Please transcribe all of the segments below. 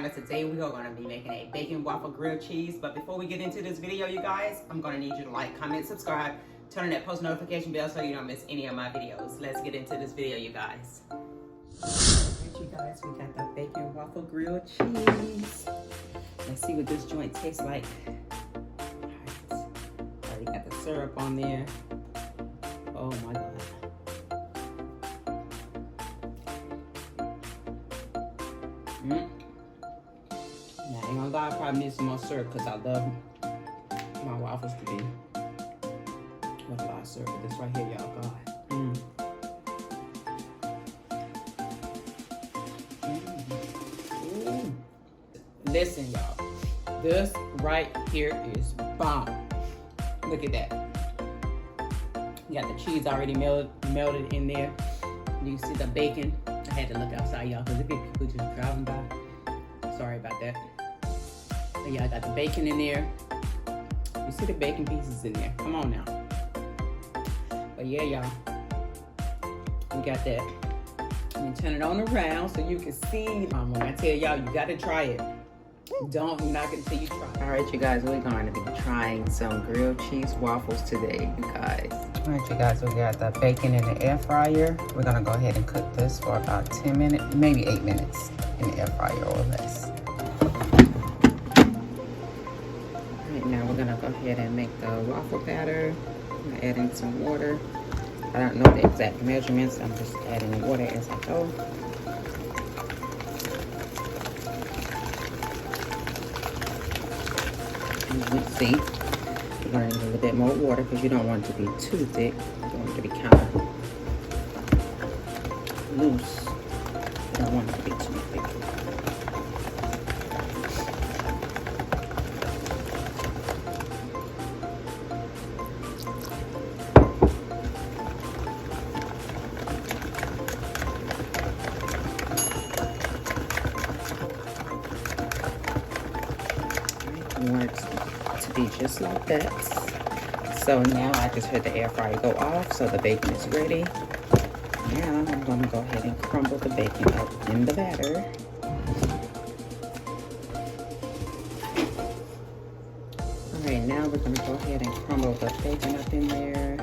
and today we are going to be making a bacon waffle grilled cheese. But before we get into this video, you guys, I'm going to need you to like, comment, subscribe, turn on that post notification bell so you don't miss any of my videos. Let's get into this video, you guys. Alright, you guys, we got the bacon waffle grilled cheese. Let's see what this joint tastes like. Alright, already got the syrup on there. Oh my god. Now, I ain't gonna lie, I probably need some more syrup because I love my waffles to be with a lot of syrup. This right here, y'all, God. Listen, y'all, this right here is bomb. Look at that. You got the cheese already melted in there. You can see the bacon. I had to look outside, y'all, because look at people just driving by. Sorry about that. But yeah, I got the bacon in there. You see the bacon pieces in there. Come on now. But yeah, y'all, we got that. Let me turn it on around so you can see. When I tell y'all, you got to try it. Don't knock it until you try it. All right, you guys, we're going to be trying some grilled cheese waffles today, you guys. All right, you guys, we got the bacon in the air fryer. We're going to go ahead and cook this for about 10 minutes, maybe 8 minutes in the air fryer or less. All right, now we're going to go ahead and make the waffle batter. I'm going to add in some water. I don't know the exact measurements. I'm just adding water as I go. As you can see, you're going to need a little bit more water because you don't want it to be too thick. You want it to be kind of loose. You don't want it to be too thick. You want it to be just like that. So now I just heard the air fryer go off, so the bacon is ready. Now I'm going to go ahead and crumble the bacon up in the batter. Alright, now we're going to go ahead and crumble the bacon up in there.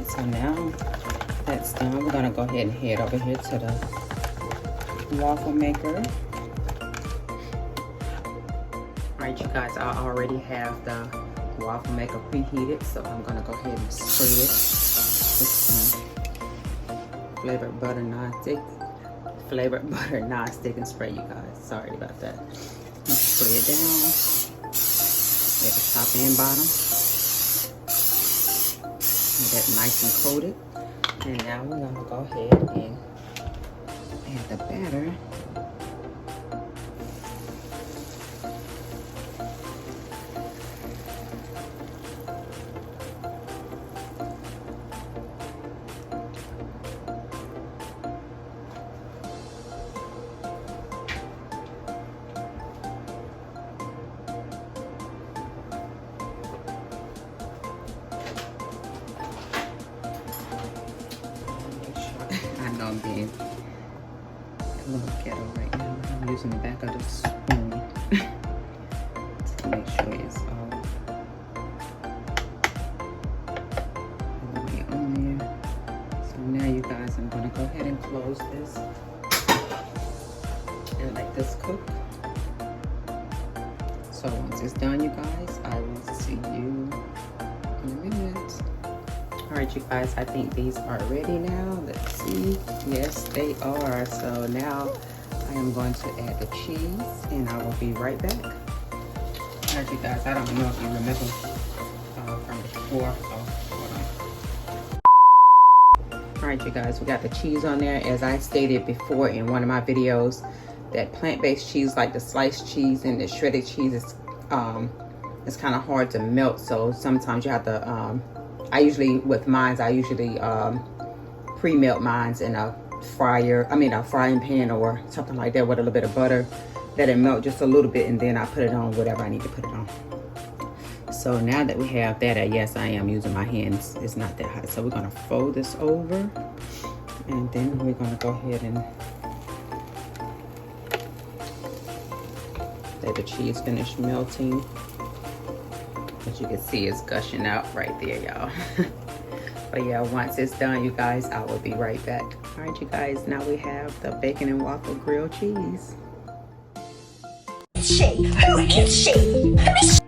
So now that's done, we're gonna go ahead and head over here to the waffle maker. Alright, you guys, I already have the waffle maker preheated, so I'm gonna go ahead and spray it with some flavored butter nonstick and spray, you guys. Sorry about that. Spray it down at the top and bottom. That nice and coated. And now we're gonna go ahead and add the batter. I'm being a little ghetto right now. I'm using the back of the spoon to make sure it's all the way on there. So now, you guys, I'm going to go ahead and close this and let this cook. So once it's done, you guys, I will see you in a minute. Alright, you guys, I think these are ready now. Let's see. Yes, they are. So now I am going to add the cheese and I will be right back. Alright, you guys, I don't know if you remember from before. Oh, hold on. right, you guys, we got the cheese on there. As I stated before in one of my videos, that plant-based cheese, like the sliced cheese and the shredded cheese, is it's kind of hard to melt. So sometimes you have to, I usually pre-melt mines in a frying pan or something like that with a little bit of butter. Let it melt just a little bit, and then I put it on whatever I need to put it on. So now that we have that, yes, I am using my hands. It's not that hot. So we're gonna fold this over, and then we're gonna go ahead and let the cheese finish melting. As you can see, it's gushing out right there, y'all. But yeah, once it's done, you guys, I will be right back. All right, you guys, now we have the bacon and waffle grilled cheese. Shake, who can shake? Let me